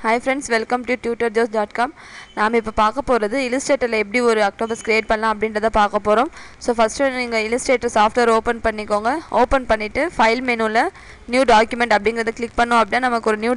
Hi friends, welcome to tutorjobs.com. நாம இப்போ பார்க்க போகிறது இல்லஸ்ட்ரேட்டரில் எப்படி ஒரு அக்டோபஸ் கிரியேட் பண்ணலாம் அப்படின்றத பார்க்க போகிறோம். ஸோ ஃபஸ்ட்டு நீங்கள் இல்லஸ்ட்ரேட்டர் சாஃப்ட்வேர் ஓப்பன் பண்ணிக்கோங்க. ஓப்பன் பண்ணிவிட்டு ஃபைல் மெனுவில் நியூ டாக்குமெண்ட் அப்படிங்கிறத கிளிக் பண்ணோம் அப்படின்னா நமக்கு ஒரு நியூ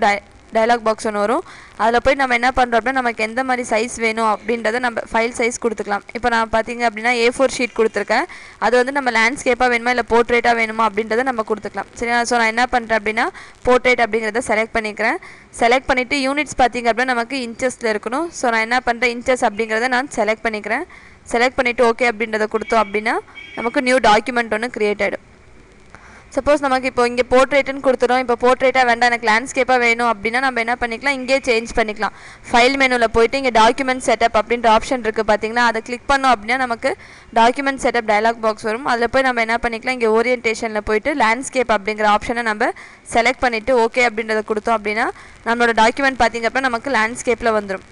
டயலாக் பாக்ஸ் ஒன்று வரும். அதில் போய் நம்ம என்ன பண்ணுறோம் அப்படின்னா நமக்கு எந்த மாதிரி சைஸ் வேணும் அப்படின்றத நம்ம ஃபைல் சைஸ் கொடுத்துக்கலாம். இப்போ நான் பார்த்தீங்க அப்படின்னா A4 ஷீட் கொடுத்துருக்கேன். அது வந்து நம்ம லேண்ட்ஸ்கேப்பாக வேணுமா இல்லை போர்ட்ரேட்டாக வேணுமா அப்படின்றத நம்ம கொடுத்துக்கலாம். சரியா? ஸோ நான் என்ன பண்ணுறேன் அப்படின்னா போர்ட்ரேட் அப்படிங்கிறத செலக்ட் பண்ணிக்கிறேன். செலக்ட் பண்ணிவிட்டு யூனிட்ஸ் பார்த்திங்க அப்படின்னா நமக்கு இன்ச்சஸில் இருக்கணும். ஸோ நான் என்ன பண்ணுறேன், இன்ச்சஸ் அப்படிங்கிறத நான் செலக்ட் பண்ணிக்கிறேன். செலக்ட் பண்ணிவிட்டு ஓகே அப்படின்றத கொடுத்தோம் அப்படின்னா நமக்கு நியூ டாக்குமெண்ட் ஒன்று க்ரியேட் ஆகிடும். சப்போஸ் நமக்கு இப்போ இங்கே போர்ட்ரேட்டுன்னு கொடுத்துரும். இப்போ போர்ட்ரேட்டாக வேண்டாம், எனக்கு லேண்ட்ஸ்கேப்பாக வேணும் அப்படின்னா நம்ம என்ன பண்ணிக்கலாம், இங்கே சேஞ்ச் பண்ணிக்கலாம். ஃபைல் மெனுவில் போய்ட்டு இங்கே டாக்குமெண்ட் செட்டப் அப்படின்ற ஆப்ஷன் இருக்குது பார்த்தீங்கன்னா, அதை கிளிக் பண்ணோம் அப்படின்னா நமக்கு டாக்குமெண்ட் செட்டப் டயலாக் பாக்ஸ் வரும். அதில் போய் நம்ம என்ன பண்ணிக்கலாம், இங்கே ஓரியன்டேஷனில் போய்ட்டு லேண்ட்ஸ்கேப் அப்படிங்கிற ஆப்ஷனை நம்ம செலக்ட் பண்ணிவிட்டு ஓகே அப்படின்றத கொடுத்தோம் அப்படின்னா நம்மளோட டாக்குமெண்ட் பார்த்திங்க அப்படின்னா நமக்கு லேண்ட்ஸ்கேப்பில் வந்துடும்.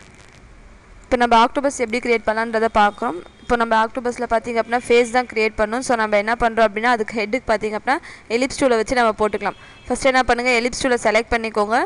இப்போ நம்ம ஆக்டோபஸ் எப்படி க்ரியேட் பண்ணலான்றதை பார்க்குறோம். இப்போ நம்ம ஆக்டோபஸில் பார்த்திங்க அப்படின்னா ஃபேஸ் தான் க்ரியேட் பண்ணணும். ஸோ நம்ம என்ன பண்ணுறோம் அப்படின்னா அதுக்கு ஹெட்டுக்கு பார்த்திங்க அப்படின்னா எலிப்ஸ் டூலை வச்சு நம்ம போட்டுக்கலாம். ஃபஸ்ட்டு என்ன பண்ணுங்கள், எலிப்ஸ் டூலை செலக்ட் பண்ணிக்கோங்க.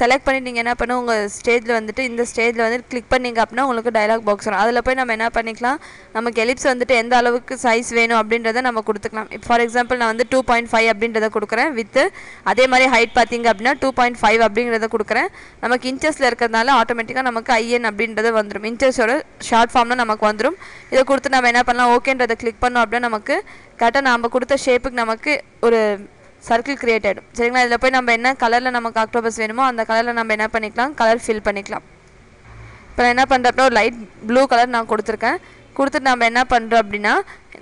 செலக்ட் பண்ணி நீங்கள் என்ன பண்ணுங்கள், உங்கள் ஸ்டேஜில் வந்துட்டு இந்த ஸ்டேஜில் வந்துட்டு கிளிக் பண்ணிங்க அப்படின்னா உங்களுக்கு டயலாக் பாக்ஸ் வரும். அதில் போய் நம்ம என்ன பண்ணிக்கலாம், நமக்கு எலிப்ஸ் வந்துட்டு எந்த அளவுக்கு சைஸ் வேணும் அப்படின்றத நம்ம கொடுத்துக்கலாம். இப்போ ஃபார் எக்ஸாம்பிள் நான் வந்து 2.5 அப்படின்றத கொடுக்குறேன். வித்து அதே மாதிரி ஹைட் பார்த்திங்க அப்படின்னா 2.5 அப்படிங்கிறத கொடுக்குறேன். நமக்கு இன்ச்சஸில் இருக்கிறதுனால ஆட்டோமேட்டிக்காக நமக்கு IN அப்படின்றது வந்துடும். இன்ச்சஸோட ஷார்ட் ஃபார்மில் நமக்கு வந்துடும். இதை கொடுத்து நம்ம என்ன பண்ணலாம், ஓகேன்றதை கிளிக் பண்ணோம் அப்படின்னா நமக்கு கரெக்டாக நம்ம கொடுத்த ஷேப்புக்கு நமக்கு ஒரு சர்க்கிள் கிரியேட் ஆகிடும். சரிங்களா? இதில் போய் நம்ம என்ன கலரில் நமக்கு ஆக்டோபஸ் வேணுமோ அந்த கலரில் நம்ம என்ன பண்ணிக்கலாம், கலர் ஃபில் பண்ணிக்கலாம். இப்போ நான் என்ன பண்ணுறேன் அப்படின்னா ஒரு லைட் ப்ளூ கலர் நான் கொடுத்துருக்கேன். கொடுத்துட்டு நம்ம என்ன பண்ணுறோம் அப்படின்னா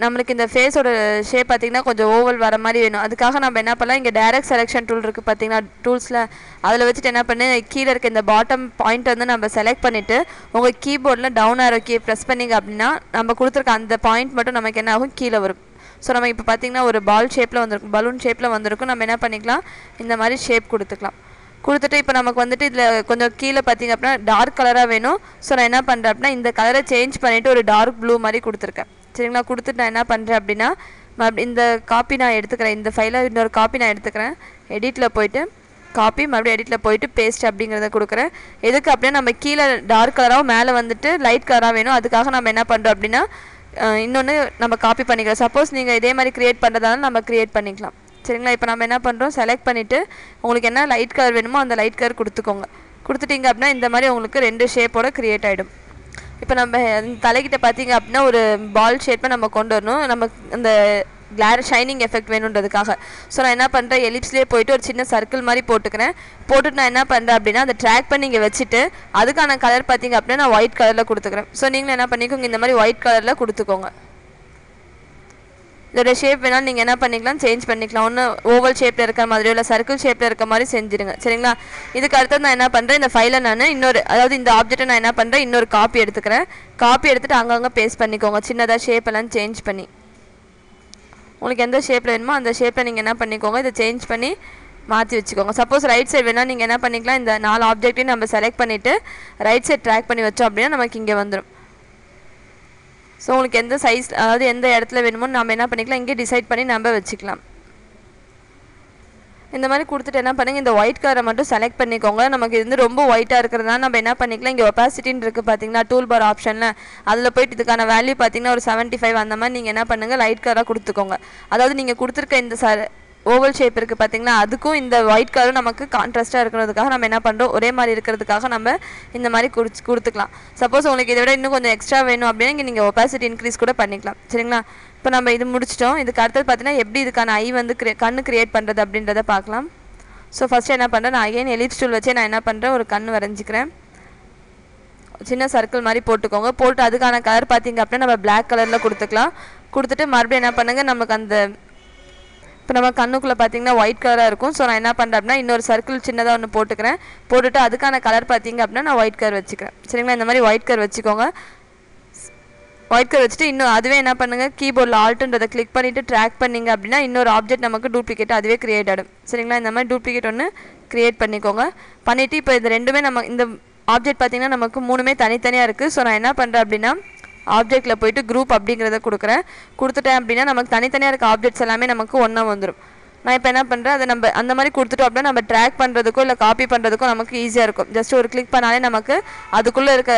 நம்மளுக்கு இந்த ஃபேஸோட ஷேப் பார்த்திங்கன்னா கொஞ்சம் ஓவல் வர மாதிரி வேணும். அதுக்காக நம்ம என்ன பண்ணலாம், இங்கே டைரக்ட் செலெக்ஷன் டூல் இருக்குது பார்த்திங்கன்னா டூல்ஸில், அதில் வச்சுட்டு என்ன பண்ணி கீழே இருக்க இந்த பாட்டம் பாயிண்ட் வந்து நம்ம செலக்ட் பண்ணிவிட்டு உங்கள் கீபோர்டில் டவுன் ஆரோ கீ ப்ரெஸ் பண்ணிங்க அப்படின்னா நம்ம கொடுத்துருக்க அந்த பாயிண்ட் மட்டும் நமக்கு என்ன ஆகும், கீழே வரும். ஸோ நம்ம இப்போ பார்த்திங்கன்னா ஒரு பால் ஷேப்பில் வந்திருக்கும், பலூன் ஷேப்பில் வந்திருக்கும். நம்ம என்ன பண்ணிக்கலாம், இந்த மாதிரி ஷேப் கொடுத்துக்கலாம். கொடுத்துட்டு இப்போ நமக்கு வந்துட்டு இதில் கொஞ்சம் கீழே பார்த்திங்க அப்படின்னா டார்க் கலராக வேணும். ஸோ நான் என்ன பண்ணுறேன் அப்படின்னா இந்த கலரை சேஞ்ச் பண்ணிவிட்டு ஒரு டார்க் ப்ளூ மாதிரி கொடுத்துருக்கேன். சரிங்களா? கொடுத்துட்டு நான் என்ன பண்ணுறேன் அப்படின்னா இந்த காப்பி நான் எடுத்துக்கிறேன். இந்த ஃபைலை இன்னொரு காப்பி நான் எடுத்துக்கிறேன். எடிட்டில் போய்ட்டு காப்பி, மறுபடியும் எடிட்டில் போய்ட்டு பேஸ்ட் அப்படிங்கிறத கொடுக்குறேன். எதுக்கு அப்படின்னா நம்ம கீழே டார்க் கலராகவும் மேலே வந்துட்டு லைட் கலராக வேணும். அதுக்காக நம்ம என்ன பண்ணுறோம் அப்படின்னா இன்னொன்று நம்ம காப்பி பண்ணிக்கலாம். சப்போஸ் நீங்கள் இதே மாதிரி க்ரியேட் பண்ணுறதால நம்ம க்ரியேட் பண்ணிக்கலாம். சரிங்களா? இப்போ நம்ம என்ன பண்ணுறோம், செலக்ட் பண்ணிவிட்டு உங்களுக்கு என்ன லைட் கலர் வேணுமோ அந்த லைட் கலர் கொடுத்துக்கோங்க. கொடுத்துட்டிங்க அப்படின்னா இந்த மாதிரி உங்களுக்கு 2 ஷேப்போட க்ரியேட் ஆகிடும். இப்போ நம்ம தலைக்கிட்ட பார்த்திங்க அப்படின்னா ஒரு பால் ஷேப்பை நம்ம கொண்டு வரணும். நமக்கு அந்த ஷைனிங் எஃபெக்ட் வேணுன்றதுக்காக. ஸோ நான் என்ன பண்ணுறேன், எலிப்ஸ்லேயே போய்ட்டு ஒரு சின்ன சர்க்கிள் மாதிரி போட்டுக்கிறேன். போட்டுட்டு நான் என்ன பண்ணுறேன் அப்படின்னா அந்த ட்ராக் பண்ணி இங்கே வச்சுட்டு அதுக்கான கலர் பார்த்திங்க அப்படின்னா நான் ஒயிட் கலரில் கொடுத்துக்கிறேன். ஸோ நீங்களும் என்ன பண்ணிக்கோங்க, இந்த மாதிரி ஒயிட் கலரில் கொடுத்துக்கோங்க. இதோட ஷேப் வேணாலும் நீங்கள் என்ன பண்ணிக்கலாம், சேஞ்ச் பண்ணிக்கலாம். ஒன்று ஓவல் ஷேப்பில் இருக்கிற மாதிரியோ இல்லை சர்க்கிள் ஷேப்பில் இருக்க மாதிரி செஞ்சுருங்க. சரிங்களா? இதுக்கு அடுத்தது நான் என்ன பண்ணுறேன், இந்த ஃபைலை நான் அதாவது இந்த ஆப்ஜெக்ட்டை நான் என்ன பண்ணுறேன், இன்னொரு காப்பி எடுத்துக்கிறேன். காப்பி எடுத்துகிட்டு அங்கங்கே பேஸ்ட் பண்ணிக்கோங்க, சின்னதாக ஷேப் எல்லாம் சேஞ்ச் பண்ணி. உங்களுக்கு எந்த ஷேப்பில் வேணுமோ அந்த ஷேப்பில் நீங்கள் என்ன பண்ணிக்கோங்க, இதை சேஞ்ச் பண்ணி மாற்றி வச்சுக்கோங்க. சப்போஸ் ரைட் சைடு வேணால் நீங்கள் என்ன பண்ணிக்கலாம், இந்த 4 ஆப்ஜெக்ட்டையும் நம்ம செலக்ட் பண்ணிவிட்டு ரைட் சைட் ட்ராக் பண்ணி வச்சோம் அப்படின்னா நமக்கு இங்கே வந்துடும். ஸோ உங்களுக்கு எந்த சைஸ், அதாவது எந்த இடத்துல வேணுமோ நம்ம என்ன பண்ணிக்கலாம், இங்கே டிசைட் பண்ணி நம்ம வச்சுக்கலாம். இந்த மாதிரி கொடுத்துட்டு என்ன பண்ணுங்கள், இந்த ஒயிட் கலரை மட்டும் செலக்ட் பண்ணிக்கோங்க. நமக்கு இது வந்து ரொம்ப ஒயிட்டாக இருக்கிறதுனால நம்ம என்ன பண்ணிக்கலாம், இங்கே ஒப்பாசிட்டின்னு இருக்குது பார்த்திங்கன்னா டூல் பார் ஆப்ஷனில், அதில் போய்ட்டு இதுக்கான வேல்யூ பார்த்திங்கன்னா ஒரு 75 அந்த மாதிரி நீங்கள் என்ன பண்ணுங்கள் லைட் கலராக கொடுத்துக்கோங்க. அதாவது நீங்கள் கொடுத்துருக்க இந்த ஓவல் ஷேப் இருக்குது பார்த்திங்களா, அதுக்கும் இந்த ஒயிட் கலரும் நமக்கு கான்ட்ராஸ்ட்டாக இருக்கிறதுக்காக நம்ம என்ன பண்ணுறோம், ஒரே மாதிரி இருக்கிறதுக்காக நம்ம இந்த மாதிரி கொடுத்துக்கலாம். சப்போஸ் உங்களுக்கு இதை விட இன்னும் கொஞ்சம் எக்ஸ்ட்ரா வேணும் அப்படின்னா இங்கே நீங்கள் ஒப்பாசிட்டி இன்க்ரீஸ் கூட பண்ணிக்கலாம். சரிங்களா? இப்போ நம்ம இது முடிச்சிட்டோம். இதுக்கு அடுத்தது பார்த்தீங்கன்னா எப்படி இதுக்கான ஐ வந்து கண்ணு க்ரியேட் பண்ணுறது அப்படின்றத பார்க்கலாம். ஸோ ஃபஸ்ட்டு என்ன பண்ணுறேன், நான் அகைன் எலிப்ஸ் டூல் வச்சே நான் என்ன பண்ணுறேன், ஒரு கண் வரைஞ்சிக்கிறேன். சின்ன சர்க்கிள் மாதிரி போட்டுக்கோங்க. போட்டு அதுக்கான கலர் பார்த்திங்க அப்படின்னா நம்ம பிளாக் கலரில் கொடுத்துக்கலாம். கொடுத்துட்டு மறுபடியும் என்ன பண்ணுங்கள், நமக்கு அந்த இப்போ நம்ம கண்ணுக்குள்ளே பார்த்திங்கன்னா ஒயிட் கலராக இருக்கும். ஸோ நான் என்ன பண்ணுறேன் அப்படின்னா இன்னொரு சர்க்கிள் சின்னதாக ஒன்று போட்டுக்கிறேன். போட்டுட்டு அதுக்கான கலர் பார்த்திங்க அப்படின்னா நான் ஒயிட் கலர் வச்சுக்கிறேன். சரிங்களா? இந்த மாதிரி ஒயிட் கலர் வச்சுக்கோங்க. ஒயிட் கலர் வச்சுட்டு இன்னும் அதுவே என்ன பண்ணுங்கள், கீபோர்டில் ஆல்ட்டுன்றதை கிளிக் பண்ணிவிட்டு ட்ராக் பண்ணிங்க அப்படின்னா இன்னொரு ஆப்ஜெக்ட் நமக்கு டூப்ளிகேட் அதுவே க்ரியேட் ஆகிடும். சரிங்களா? இந்த மாதிரி டூப்ளிகேட் ஒன்று க்ரியேட் பண்ணிக்கோங்க. பண்ணிவிட்டு இப்போ இந்த ரெண்டுமே நம்ம இந்த ஆப்ஜெக்ட் பார்த்திங்கன்னா நமக்கு 3மே தனித்தனியாக இருக்குது. ஸோ நான் என்ன பண்ணுறேன் அப்படின்னா ஆப்ஜெக்ட்டில் போய்ட்டு குரூப் அப்படிங்கிறத கொடுக்குறேன். கொடுத்துட்டேன் அப்படின்னா நமக்கு தனித்தனியாக இருக்க ஆப்ஜெக்ட்ஸ் எல்லாமே நமக்கு ஒன்றா வந்துடும். நான் இப்போ என்ன பண்ணுறேன், அதை நம்ம அந்த மாதிரி கொடுத்துட்டோம் அப்படின்னா நம்ம ட்ராக் பண்ணுறதுக்கோ இல்லை காப்பி பண்ணுறதுக்கோ நமக்கு ஈஸியாக இருக்கும். ஜஸ்ட் ஒரு கிளிக் பண்ணாலே நமக்கு அதுக்குள்ளே இருக்க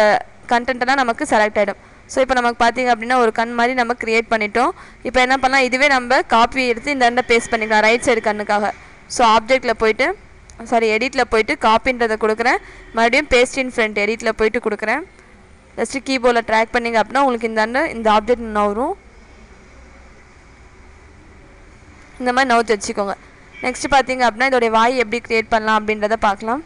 கண்டென்ட்டெல்லாம் நமக்கு செலக்ட் ஆகிடும். ஸோ இப்போ நமக்கு பார்த்திங்க அப்படின்னா ஒரு கண் மாதிரி நம்ம க்ரியேட் பண்ணிட்டோம். இப்போ என்ன பண்ணலாம், இதுவே நம்ம காப்பி எடுத்து இந்த ரெண்டை பேஸ்ட் பண்ணிக்கலாம் ரைட் சைடு கண்ணுக்காக. ஸோ ஆப்ஜெக்டில் போய்ட்டு எடிட்டில் போய்ட்டு காப்பின்றதை கொடுக்குறேன். மறுபடியும் பேஸ்ட் இன் ஃப்ரண்ட் எடிட்டில் போய்ட்டு கொடுக்குறேன். ஜஸ்ட்டு கீபோர்டில் ட்ராக் பண்ணிங்க அப்படின்னா உங்களுக்கு இந்த ஆப்ஜெக்ட் நவரும். இந்த மாதிரி நவுத்து வச்சுக்கோங்க. நெக்ஸ்ட் பார்த்திங்க அப்படின்னா இதோடைய வாய் எப்படி க்ரியேட் பண்ணலாம் அப்படின்றத பார்க்கலாம்.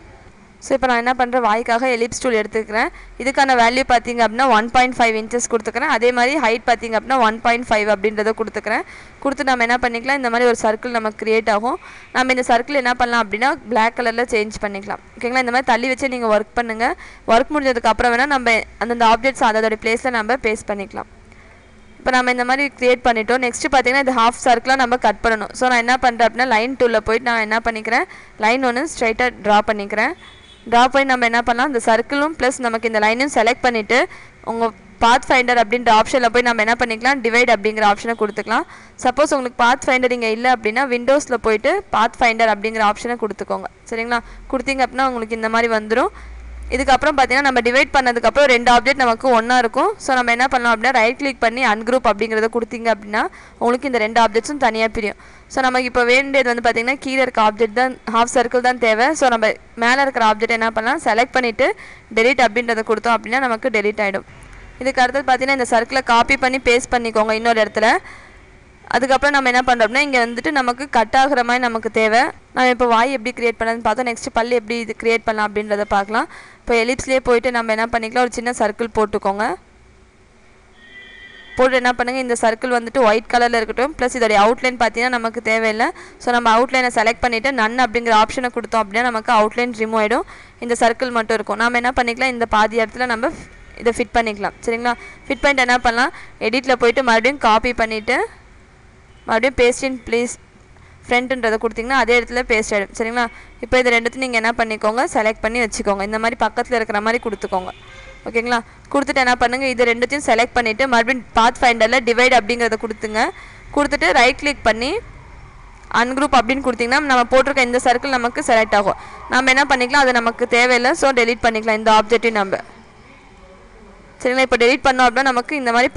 ஸோ இப்போ நான் என்ன பண்ணுறேன், வாய்க்காக எலிப்ஸ் டூல் எடுத்துக்கிறேன். இதுக்கான வேல்யூ பார்த்திங்க அப்படின்னா 1.5 இன்ச்சஸ் கொடுத்துக்கிறேன். அதே மாதிரி ஹைட் பார்த்திங்க அப்படின்னா 1.5 அப்படின்றத கொடுத்துக்கிறேன். கொடுத்து நம்ம என்ன பண்ணிக்கலாம், இந்த மாதிரி ஒரு சர்க்கிள் நமக்கு க்ரியேட் ஆகும். நம்ம இந்த சர்க்கிள் என்ன பண்ணலாம் அப்படின்னா பிளாக் கலரில் சேஞ்ச் பண்ணிக்கலாம். ஓகேங்களா, இந்த மாதிரி தள்ளி வச்சு நீங்கள் ஒர்க் பண்ணுங்கள். ஒர்க் முடிஞ்சதுக்கப்புறம் வேணால் நம்ம அந்தந்த ஆப்ஜெக்ட்ஸ் அதோடைய பிளேஸில் நம்ம பேஸ்ட் பண்ணிக்கலாம். இப்போ நம்ம இந்த மாதிரி க்ரியேட் பண்ணிட்டோம். நெக்ஸ்ட்டு பார்த்திங்கன்னா இது ஹாஃப் சர்க்கிளாக நம்ம கட் பண்ணணும். ஸோ நான் என்ன பண்ணுறேன் அப்படின்னா லைன் டூலில் போய்ட்டு நான் என்ன பண்ணிக்கிறேன், லைன் ஒன்று ஸ்ட்ரைட்டாக ட்ரா பண்ணிக்கிறேன். ட்ரா பண்ணி நம்ம என்ன பண்ணலாம், இந்த சர்க்கிளும் ப்ளஸ் நமக்கு இந்த லைனும் செலக்ட் பண்ணிவிட்டு உங்கள் பாத் ஃபைண்டர் அப்படின்ற ஆப்ஷனில் போய் நம்ம என்ன பண்ணிக்கலாம், டிவைட் அப்படிங்கிற ஆப்ஷனை கொடுத்துக்கலாம். சப்போஸ் உங்களுக்கு பாத் ஃபைண்டர் இங்கே இல்லை அப்படின்னா விண்டோஸில் போய்ட்டு பாத் ஃபைண்டர் அப்படிங்கிற ஆப்ஷனை கொடுத்துக்கோங்க. சரிங்களா, கொடுத்தீங்க அப்படின்னா உங்களுக்கு இந்த மாதிரி வந்துடும். இதுக்கப்புறம் பார்த்தீங்கன்னா நம்ம டிவைட் பண்ணதுக்கப்புறம் 2 ஆப்ஜெக்ட் நமக்கு ஒன்றா இருக்கும். ஸோ நம்ம என்ன பண்ணலாம் அப்படின்னா ரைட் கிளிக் பண்ணி அன்குரூப் அப்படிங்கிறத கொடுத்தீங்க அப்படின்னா உங்களுக்கு இந்த 2 ஆப்ஜெக்ட்ஸும் தனியாக பிரியும். ஸோ நமக்கு இப்போ வேண்டியது வந்து பார்த்திங்கன்னா கீழே இருக்க ஆப்ஜெக்ட் தான், ஹாஃப் சர்க்கிள் தான் தேவை. ஸோ நம்ம மேலே இருக்கிற ஆப்ஜெக்ட் என்ன பண்ணலாம், செலக்ட் பண்ணிவிட்டு டெலிட் அப்படின்றத கொடுத்தோம் அப்படின்னா நமக்கு டெலிட் ஆகிடும். இதுக்கு அடுத்தது பார்த்திங்கன்னா இந்த சர்க்கிளை காப்பி பண்ணி பேஸ்ட் பண்ணிக்கோங்க இன்னொரு இடத்துல. அதுக்கப்புறம் நம்ம என்ன பண்ணுறோம் அப்படின்னா இங்கே வந்துட்டு நமக்கு கட் ஆகிற மாதிரி நமக்கு தேவை. நம்ம இப்போ வாய் எப்படி க்ரியேட் பண்ணலான்னு பார்த்தோம். நெக்ஸ்ட் பல் எப்படி இது க்ரியேட் பண்ணலாம் அப்படின்றத பார்க்கலாம். இப்போ எலிப்ஸ்லேயே போய்ட்டு நம்ம என்ன பண்ணிக்கலாம், ஒரு சின்ன சர்க்கிள் போட்டுக்கோங்க. போட்டு என்ன பண்ணுங்கள், இந்த சர்க்கிள் வந்துட்டு ஒயிட் கலரில் இருக்கட்டும். ப்ளஸ் இதோடைய அவுட்லைன் பார்த்தீங்கன்னா நமக்கு தேவையில்லை. ஸோ நம்ம அவுட்லைனை செலக்ட் பண்ணிவிட்டு நன் அப்படிங்கிற ஆப்ஷனை கொடுத்தோம் அப்படின்னா நமக்கு அவுட்லைன் ரிமூவ் ஆகிடும். இந்த சர்க்கிள் மட்டும் இருக்கும். நம்ம என்ன பண்ணிக்கலாம், இந்த பாதி இடத்துல நம்ம இதை ஃபிட் பண்ணிக்கலாம். சரிங்களா, ஃபிட் பண்ணிட்டு என்ன பண்ணலாம், எடிட்டில் போய்ட்டு மறுபடியும் காப்பி பண்ணிவிட்டு மறுபடியும் பேஸ்ட் இன் ப்ளீஸ் ஃப்ரண்ட்ன்றதை கொடுத்திங்கன்னா அதே இடத்துல பேஸ்ட் ஆகிடும். சரிங்களா, இப்போ இது ரெண்டுத்தையும் நீங்கள் என்ன பண்ணிக்கோங்க, செலக்ட் பண்ணி வச்சுக்கோங்க. இந்த மாதிரி பக்கத்தில் இருக்கிற மாதிரி கொடுத்துக்கோங்க. ஓகேங்களா, கொடுத்துட்டு என்ன பண்ணுங்கள், இது ரெண்டுத்தையும் செலக்ட் பண்ணிவிட்டு மறுபடியும் பாத் ஃபைண்டரில் டிவைட் அப்படிங்கிறத கொடுத்துங்க. கொடுத்துட்டு ரைட் கிளிக் பண்ணி அன்குரூப் அப்படின்னு கொடுத்திங்கன்னா நம்ம போட்டிருக்க இந்த சர்க்கிள் நமக்கு செலக்ட் ஆகும். நம்ம என்ன பண்ணிக்கலாம், அது நமக்கு தேவையில்லை. ஸோ டெலிட் பண்ணிக்கலாம் இந்த ஆப்ஜெக்டையும் நம்ம. சரிங்களா, இப்போ டெலிட் பண்ணோம் அப்படின்னா நமக்கு இந்த மாதிரி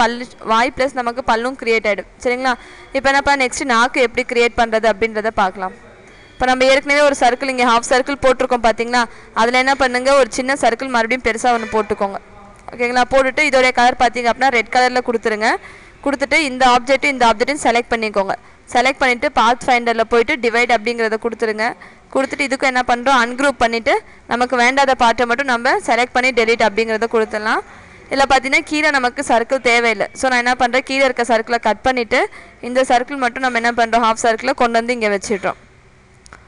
வாய் ப்ளஸ் நமக்கு பல்லும் க்ரியேட் ஆகிடும். சரிங்களா, இப்போ என்னப்பா நெக்ஸ்ட் நாக்கு எப்படி க்ரியேட் பண்ணுறது அப்படின்றத பார்க்கலாம். இப்போ நம்ம ஏற்கனவே ஒரு சர்க்கிள் இங்கே ஹாஃப் சர்க்கிள் போட்டிருக்கோம் பார்த்தீங்களா, அதில் என்ன பண்ணுங்கள், ஒரு சின்ன சர்க்கிள் மறுபடியும் பெருசாக ஒன்று போட்டுக்கோங்க. ஓகேங்களா, போட்டுட்டு இதோடைய கலர் பார்த்தீங்க அப்படின்னா ரெட் கலரில் கொடுத்துருங்க. கொடுத்துட்டு இந்த ஆப்ஜெக்ட்டையும் செலக்ட் பண்ணிக்கோங்க. செலக்ட் பண்ணிவிட்டு பாத் ஃபைண்டரில் போய்ட்டு டிவைட் அப்படிங்கிறத கொடுத்துருங்க. கொடுத்துட்டு இதுக்கும் என்ன பண்ணுறோம், அன்குரூப் பண்ணிவிட்டு நமக்கு வேண்டாத பார்ட்டை மட்டும் நம்ம செலக்ட் பண்ணி டெலிட் அப்படிங்கிறத கொடுத்துடலாம். இதில் பார்த்தீங்கன்னா கீழே நமக்கு சர்க்கிள் தேவையில்லை. ஸோ நான் என்ன பண்ணுறேன், கீழே இருக்க சர்க்கிளை கட் பண்ணிவிட்டு இந்த சர்க்கிள் மட்டும் நம்ம என்ன பண்ணுறோம், ஹாஃப் சர்க்கிளை கொண்டு வந்து இங்கே வச்சிடுறோம்.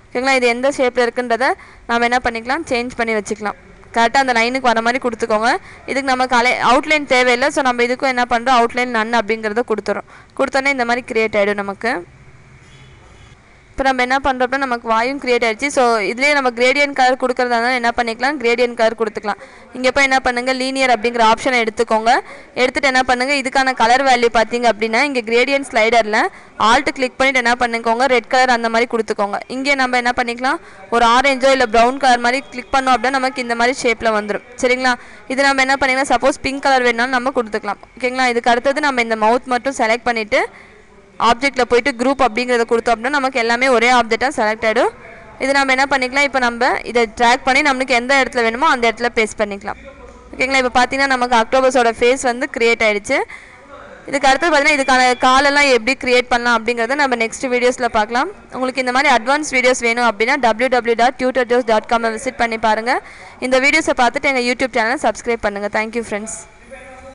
ஓகேங்களா, இது எந்த ஷேப்பில் இருக்குன்றதை நம்ம என்ன பண்ணிக்கலாம், சேஞ்ச் பண்ணி வச்சுக்கலாம். கரெக்டாக அந்த லைனுக்கு வர மாதிரி கொடுத்துக்கோங்க. இதுக்கு நமக்கு அவுட்லைன் தேவையில்லை. ஸோ நம்ம இதுக்கும் என்ன பண்ணுறோம், அவுட்லைன் நன் அப்படிங்கிறத கொடுத்துறோம். கொடுத்தோன்னே இந்த மாதிரி க்ரியேட் ஆகிடும் நமக்கு. இப்போ நம்ம என்ன பண்ணுறோம்னா நமக்கு வாயும் க்ரியேட் ஆகிடுச்சு. ஸோ இதுலேயே நம்ம கிரேடியன்ட் கலர் கொடுக்குறதா இருந்தாலும் என்ன பண்ணிக்கலாம், கிரேடியன்ட் கலர் கொடுத்துக்கலாம். இங்கே போய் என்ன பண்ணுங்கள், லீனியர் அப்படிங்கிற ஆப்ஷனை எடுத்துக்கோங்க. எடுத்துகிட்டு என்ன பண்ணுங்கள், இதுக்கான கலர் வேல்யூ பார்த்தீங்க அப்படின்னா இங்கே கிரேடியன்ட் ஸ்லைடரில் ஆல்ட்டு கிளிக் பண்ணிவிட்டு என்ன பண்ணிக்கோங்க, ரெட் கலர் அந்த மாதிரி கொடுத்துக்கோங்க. இங்கே நம்ம என்ன பண்ணிக்கலாம், ஒரு ஆரஞ்சோ இல்லை ப்ரௌன் கலர் மாதிரி கிளிக் பண்ணோம் அப்படின்னா நமக்கு இந்த மாதிரி ஷேப்பில் வந்துடும். சரிங்களா, இது நம்ம என்ன பண்ணிக்கலாம், சப்போஸ் பிங்க் கலர் வேணாலும் நம்ம கொடுத்துக்கலாம். ஓகேங்களா, இதுக்கு அடுத்தது நம்ம இந்த மவுத் மட்டும் செலக்ட் பண்ணிவிட்டு ஆப்ஜெக்டில் போய்ட்டு குரூப் அப்படிங்கிறத கொடுத்தோம் அப்படின்னா நமக்கு எல்லாமே ஒரே ஆப்ஜெக்டாக செலக்ட் ஆகிடும். இது நம்ம என்ன பண்ணிக்கலாம், இப்போ நம்ம இதை ட்ராக் பண்ணி நம்மளுக்கு எந்த இடத்துல வேணுமோ அந்த இடத்துல பேஸ்ட் பண்ணிக்கலாம். ஓகேங்களா, இப்போ பார்த்தீங்கன்னா நமக்கு அக்டோபஸோட ஃபேஸ் வந்து க்ரியேட் ஆகிடுச்சு. இதுக்கு அடுத்து பார்த்தீங்கன்னா இதுக்கான காலெல்லாம் எப்படி க்ரியேட் பண்ணலாம் அப்படிங்கிறத நம்ம நெக்ஸ்ட் வீடியோஸில் பார்க்கலாம். உங்களுக்கு இந்த மாதிரி அட்வான்ஸ் வீடியோஸ் வேணும் அப்படின்னா www.tutorjobs.com விசிட் பண்ணி பாருங்கள். இந்த வீடியோஸை பார்த்துட்டு எங்கள் யூடியூப் சேனலை சப்ஸ்கிரைப் பண்ணுங்கள். Thank you friends.